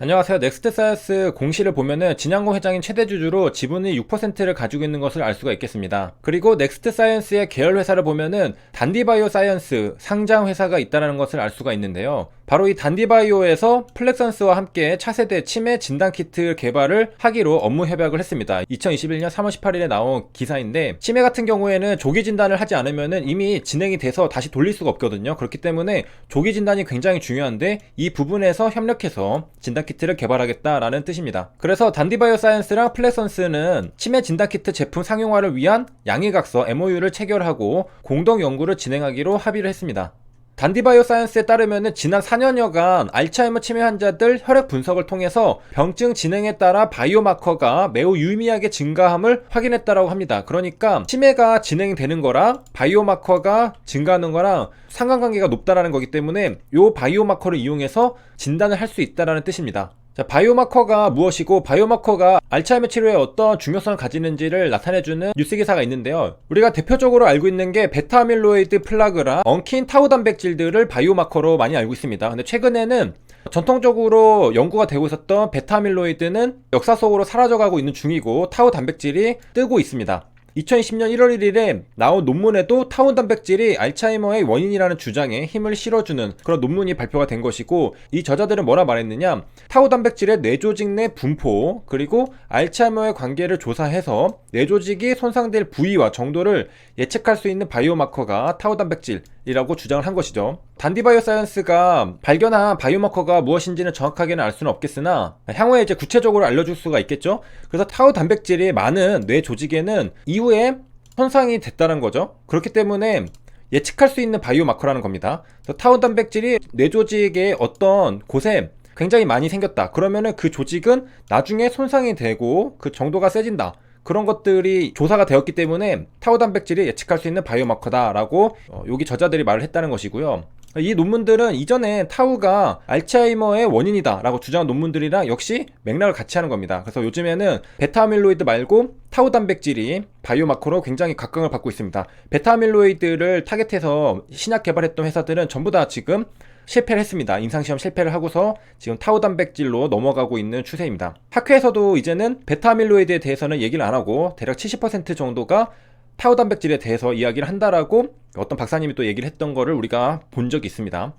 안녕하세요. 넥스트사이언스 공시를 보면은 진양고 회장인 최대 주주로 지분의 6%를 가지고 있는 것을 알 수가 있겠습니다. 그리고 넥스트사이언스의 계열 회사를 보면은 단디바이오사이언스 상장 회사가 있다는 것을 알 수가 있는데요. 바로 이 단디바이오에서 플렉선스와 함께 차세대 치매 진단키트 개발을 하기로 업무 협약을 했습니다. 2021년 3월 18일에 나온 기사인데, 치매 같은 경우에는 조기 진단을 하지 않으면은 이미 진행이 돼서 다시 돌릴 수가 없거든요. 그렇기 때문에 조기 진단이 굉장히 중요한데 이 부분에서 협력해서 진단키트를 개발하겠다라는 뜻입니다. 그래서 단디바이오사이언스랑 플렉선스는 치매 진단키트 제품 상용화를 위한 양해각서 MOU를 체결하고 공동 연구를 진행하기로 합의를 했습니다. 단디바이오사이언스에 따르면 지난 4년여간 알츠하이머 치매 환자들 혈액 분석을 통해서 병증 진행에 따라 바이오마커가 매우 유의미하게 증가함을 확인했다고 합니다. 그러니까 치매가 진행되는 거랑 바이오마커가 증가하는 거랑 상관관계가 높다라는 거기 때문에 이 바이오마커를 이용해서 진단을 할 수 있다는 뜻입니다. 자, 바이오마커가 무엇이고 바이오마커가 알츠하이머 치료에 어떤 중요성을 가지는지를 나타내주는 뉴스 기사가 있는데요. 우리가 대표적으로 알고 있는 게 베타아밀로이드 플라그랑 엉킨 타우 단백질들을 바이오마커로 많이 알고 있습니다. 근데 최근에는 전통적으로 연구가 되고 있었던 베타아밀로이드는 역사 속으로 사라져가고 있는 중이고 타우 단백질이 뜨고 있습니다. 2020년 1월 1일에 나온 논문에도 타우 단백질이 알츠하이머의 원인이라는 주장에 힘을 실어주는 그런 논문이 발표가 된 것이고, 이 저자들은 뭐라 말했느냐, 타우 단백질의 뇌조직 내 분포 그리고 알츠하이머의 관계를 조사해서 뇌조직이 손상될 부위와 정도를 예측할 수 있는 바이오마커가 타우 단백질이라고 주장을 한 것이죠. 단디바이오사이언스가 발견한 바이오마커가 무엇인지는 정확하게는 알 수는 없겠으나 향후에 이제 구체적으로 알려줄 수가 있겠죠. 그래서 타우 단백질이 많은 뇌 조직에는 이후에 손상이 됐다는 거죠. 그렇기 때문에 예측할 수 있는 바이오마커라는 겁니다. 그래서 타우 단백질이 뇌 조직의 어떤 곳에 굉장히 많이 생겼다. 그러면은 그 조직은 나중에 손상이 되고 그 정도가 세진다. 그런 것들이 조사가 되었기 때문에 타우 단백질이 예측할 수 있는 바이오마커다라고 여기 저자들이 말을 했다는 것이고요. 이 논문들은 이전에 타우가 알츠하이머의 원인이다 라고 주장한 논문들이랑 역시 맥락을 같이 하는 겁니다. 그래서 요즘에는 베타아밀로이드 말고 타우 단백질이 바이오마커로 굉장히 각광을 받고 있습니다. 베타아밀로이드를 타겟해서 신약 개발했던 회사들은 전부 다 지금 실패를 했습니다. 임상시험 실패를 하고서 지금 타우 단백질로 넘어가고 있는 추세입니다. 학회에서도 이제는 베타아밀로이드에 대해서는 얘기를 안 하고 대략 70% 정도가 타우 단백질에 대해서 이야기를 한다라고 어떤 박사님이 또 얘기를 했던 거를 우리가 본 적이 있습니다.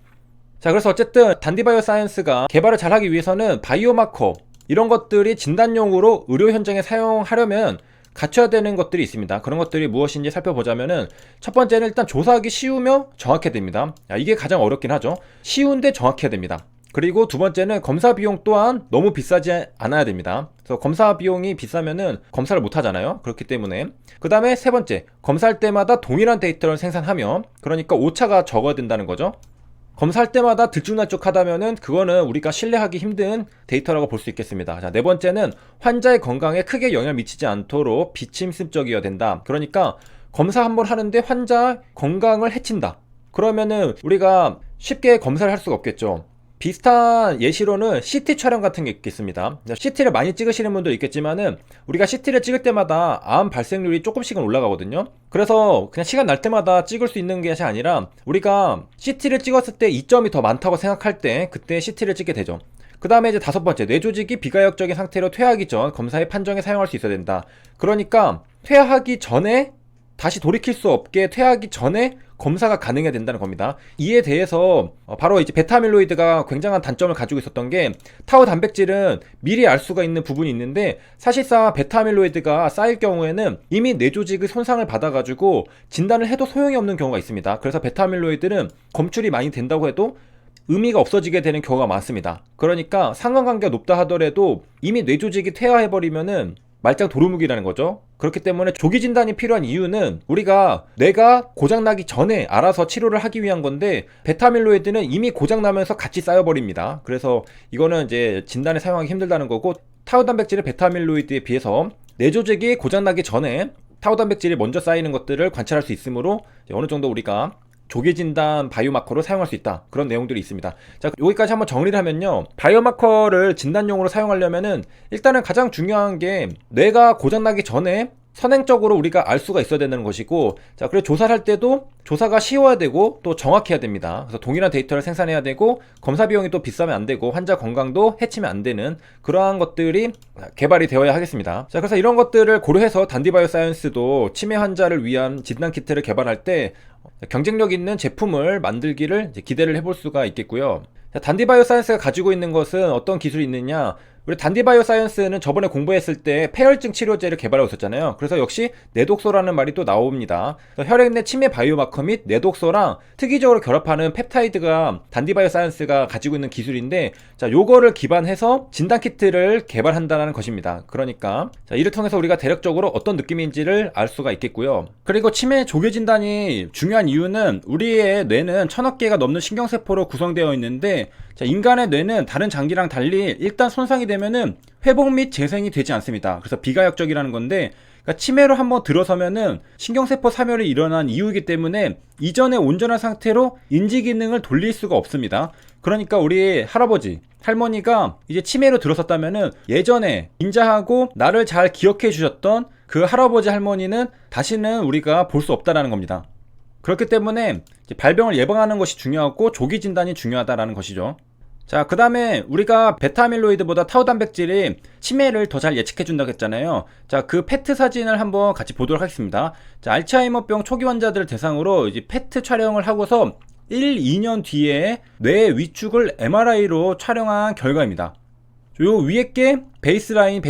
자, 그래서 어쨌든 단디바이오사이언스가 개발을 잘하기 위해서는 바이오마커 이런 것들이 진단용으로 의료 현장에 사용하려면 갖춰야 되는 것들이 있습니다. 그런 것들이 무엇인지 살펴보자면은, 첫 번째는 일단 조사하기 쉬우며 정확해야 됩니다. 이게 가장 어렵긴 하죠. 쉬운데 정확해야 됩니다. 그리고 두 번째는 검사 비용 또한 너무 비싸지 않아야 됩니다. 그래서 검사 비용이 비싸면은 검사를 못 하잖아요. 그렇기 때문에. 그 다음에 세 번째, 검사할 때마다 동일한 데이터를 생산하며, 그러니까 오차가 적어야 된다는 거죠. 검사할 때마다 들쭉날쭉하다면은 그거는 우리가 신뢰하기 힘든 데이터라고 볼 수 있겠습니다. 자, 네 번째는 환자의 건강에 크게 영향을 미치지 않도록 비침습적이어야 된다. 그러니까 검사 한번 하는데 환자 건강을 해친다. 그러면은 우리가 쉽게 검사를 할 수가 없겠죠. 비슷한 예시로는 CT 촬영 같은 게 있겠습니다. CT를 많이 찍으시는 분도 있겠지만은 우리가 CT를 찍을 때마다 암 발생률이 조금씩은 올라가거든요. 그래서 그냥 시간 날 때마다 찍을 수 있는 것이 아니라 우리가 CT를 찍었을 때 이점이 더 많다고 생각할 때 그때 CT를 찍게 되죠. 그 다음에 이제 다섯 번째, 뇌조직이 비가역적인 상태로 퇴화하기 전 검사의 판정에 사용할 수 있어야 된다. 그러니까 퇴화하기 전에, 다시 돌이킬 수 없게 퇴화하기 전에 검사가 가능해야 된다는 겁니다. 이에 대해서 바로 이제 베타아밀로이드가 굉장한 단점을 가지고 있었던 게, 타우 단백질은 미리 알 수가 있는 부분이 있는데 사실상 베타아밀로이드가 쌓일 경우에는 이미 뇌조직의 손상을 받아가지고 진단을 해도 소용이 없는 경우가 있습니다. 그래서 베타아밀로이드는 검출이 많이 된다고 해도 의미가 없어지게 되는 경우가 많습니다. 그러니까 상관관계가 높다 하더라도 이미 뇌조직이 퇴화해버리면은 말짱 도루묵이라는 거죠. 그렇기 때문에 조기 진단이 필요한 이유는 우리가 뇌가 고장나기 전에 알아서 치료를 하기 위한 건데, 베타아밀로이드는 이미 고장나면서 같이 쌓여버립니다. 그래서 이거는 이제 진단에 사용하기 힘들다는 거고, 타우 단백질의 베타아밀로이드에 비해서 뇌조직이 고장나기 전에 타우 단백질이 먼저 쌓이는 것들을 관찰할 수 있으므로 어느 정도 우리가 조기 진단 바이오마커로 사용할 수 있다, 그런 내용들이 있습니다. 자, 여기까지 한번 정리를 하면요, 바이오마커를 진단용으로 사용하려면은 일단은 가장 중요한 게 뇌가 고장나기 전에 선행적으로 우리가 알 수가 있어야 되는 것이고, 자, 그리고 조사를 할 때도 조사가 쉬워야 되고 또 정확해야 됩니다. 그래서 동일한 데이터를 생산해야 되고 검사 비용이 또 비싸면 안 되고 환자 건강도 해치면 안 되는 그러한 것들이 개발이 되어야 하겠습니다. 자, 그래서 이런 것들을 고려해서 단디바이오사이언스도 치매 환자를 위한 진단 키트를 개발할 때 경쟁력 있는 제품을 만들기를 기대를 해볼 수가 있겠고요. 자, 단디바이오사이언스가 가지고 있는 것은 어떤 기술이 있느냐, 우리 단디바이오사이언스는 저번에 공부했을 때 폐혈증 치료제를 개발하고 있었잖아요. 그래서 역시 뇌독소라는 말이 또 나옵니다. 혈액 내 치매 바이오마커 및 뇌독소랑 특이적으로 결합하는 펩타이드가 단디바이오사이언스가 가지고 있는 기술인데, 자, 요거를 기반해서 진단키트를 개발한다는 것입니다. 그러니까 자, 이를 통해서 우리가 대략적으로 어떤 느낌인지를 알 수가 있겠고요. 그리고 치매 조기 진단이 중요한 이유는 우리의 뇌는 1000억 개가 넘는 신경세포로 구성되어 있는데, 자, 인간의 뇌는 다른 장기랑 달리 일단 손상이 되면은 회복 및 재생이 되지 않습니다. 그래서 비가역적이라는 건데, 그러니까 치매로 한번 들어서면은 신경세포 사멸이 일어난 이유이기 때문에 이전의 온전한 상태로 인지 기능을 돌릴 수가 없습니다. 그러니까 우리 할아버지, 할머니가 이제 치매로 들어섰다면은 예전에 인자하고 나를 잘 기억해 주셨던 그 할아버지, 할머니는 다시는 우리가 볼 수 없다라는 겁니다. 그렇기 때문에 발병을 예방하는 것이 중요하고 조기 진단이 중요하다라는 것이죠. 자, 그 다음에 우리가 베타아밀로이드보다 타우 단백질이 치매를 더 잘 예측해 준다고 했잖아요. 자, 그 페트 사진을 한번 같이 보도록 하겠습니다. 자, 알츠하이머병 초기 환자들을 대상으로 이제 페트 촬영을 하고서 1, 2년 뒤에 뇌 위축을 MRI로 촬영한 결과입니다. 요 위에 게 베이스라인,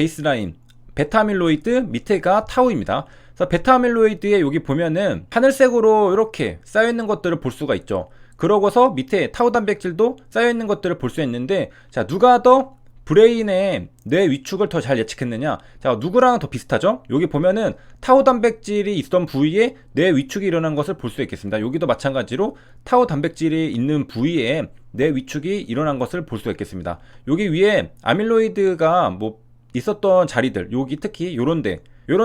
베타아밀로이드, 밑에가 타우입니다. 그래서 베타아밀로이드에 여기 보면은 하늘색으로 이렇게 쌓여있는 것들을 볼 수가 있죠. 그러고서 밑에 타우 단백질도 쌓여있는 것들을 볼 수 있는데, 자, 누가 더 브레인의 뇌 위축을 더 잘 예측했느냐? 자, 누구랑 더 비슷하죠? 여기 보면은 타우 단백질이 있던 부위에 뇌 위축이 일어난 것을 볼 수 있겠습니다. 여기도 마찬가지로 타우 단백질이 있는 부위에 뇌 위축이 일어난 것을 볼 수 있겠습니다. 여기 위에 아밀로이드가 뭐 있었던 자리들, 여기 특히 요런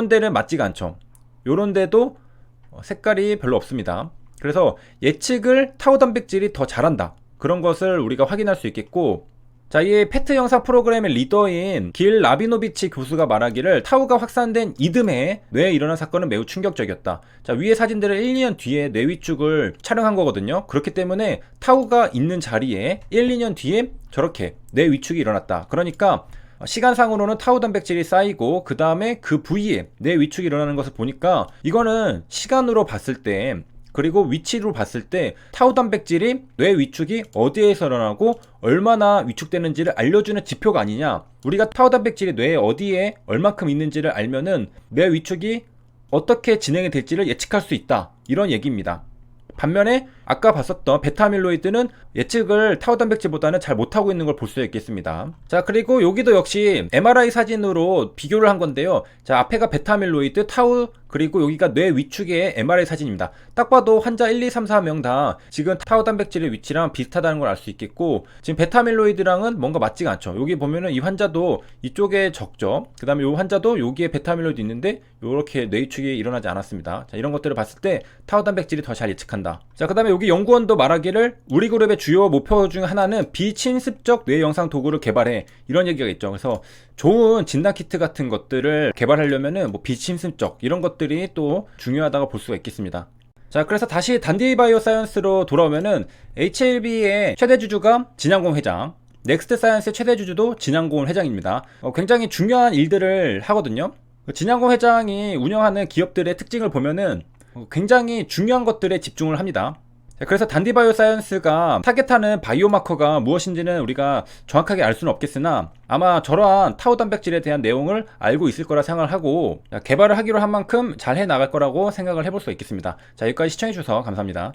데는 맞지가 않죠. 요런 데도 색깔이 별로 없습니다. 그래서 예측을 타우 단백질이 더 잘한다, 그런 것을 우리가 확인할 수 있겠고, 자, 이 페트 영상 프로그램의 리더인 길 라비노비치 교수가 말하기를 타우가 확산된 이듬해 뇌에 일어난 사건은 매우 충격적이었다. 자, 위의 사진들은 1, 2년 뒤에 뇌 위축을 촬영한 거거든요. 그렇기 때문에 타우가 있는 자리에 1, 2년 뒤에 저렇게 뇌 위축이 일어났다. 그러니까 시간상으로는 타우 단백질이 쌓이고 그 다음에 그 부위에 뇌 위축이 일어나는 것을 보니까 이거는 시간으로 봤을 때, 그리고 위치로 봤을 때 타우 단백질이 뇌 위축이 어디에서 일어나고 얼마나 위축되는지를 알려주는 지표가 아니냐. 우리가 타우 단백질이 뇌에 어디에 얼만큼 있는지를 알면은 뇌 위축이 어떻게 진행이 될지를 예측할 수 있다, 이런 얘기입니다. 반면에 아까 봤었던 베타아밀로이드는 예측을 타우 단백질보다는 잘 못하고 있는 걸 볼 수 있겠습니다. 자, 그리고 여기도 역시 MRI 사진으로 비교를 한 건데요. 자, 앞에가 베타아밀로이드, 타우, 그리고 여기가 뇌 위축의 MRI 사진입니다. 딱 봐도 환자 1, 2, 3, 4명 다 지금 타우 단백질의 위치랑 비슷하다는 걸 알 수 있겠고, 지금 베타아밀로이드랑은 뭔가 맞지가 않죠. 여기 보면은 이 환자도 이쪽에 적죠. 그 다음에 이 환자도 여기에 베타아밀로이드 있는데 이렇게 뇌 위축이 일어나지 않았습니다. 자, 이런 것들을 봤을 때 타우 단백질이 더 잘 예측한다. 자, 그 다음에 여기 연구원도 말하기를 우리 그룹의 주요 목표 중 하나는 비침습적 뇌 영상 도구를 개발해, 이런 얘기가 있죠. 그래서 좋은 진단 키트 같은 것들을 개발하려면은 뭐 비침습적 이런 것들이 또 중요하다고 볼 수가 있겠습니다. 자, 그래서 다시 단디바이오사이언스로 돌아오면은 HLB의 최대 주주가 진양공 회장, 넥스트 사이언스의 최대 주주도 진양공 회장입니다. 굉장히 중요한 일들을 하거든요. 진양공 회장이 운영하는 기업들의 특징을 보면은 굉장히 중요한 것들에 집중을 합니다. 그래서 단디바이오사이언스가 타겟하는 바이오마커가 무엇인지는 우리가 정확하게 알 수는 없겠으나 아마 저러한 타우 단백질에 대한 내용을 알고 있을 거라 생각을 하고 개발을 하기로 한 만큼 잘 해나갈 거라고 생각을 해볼 수 있겠습니다. 자, 여기까지 시청해주셔서 감사합니다.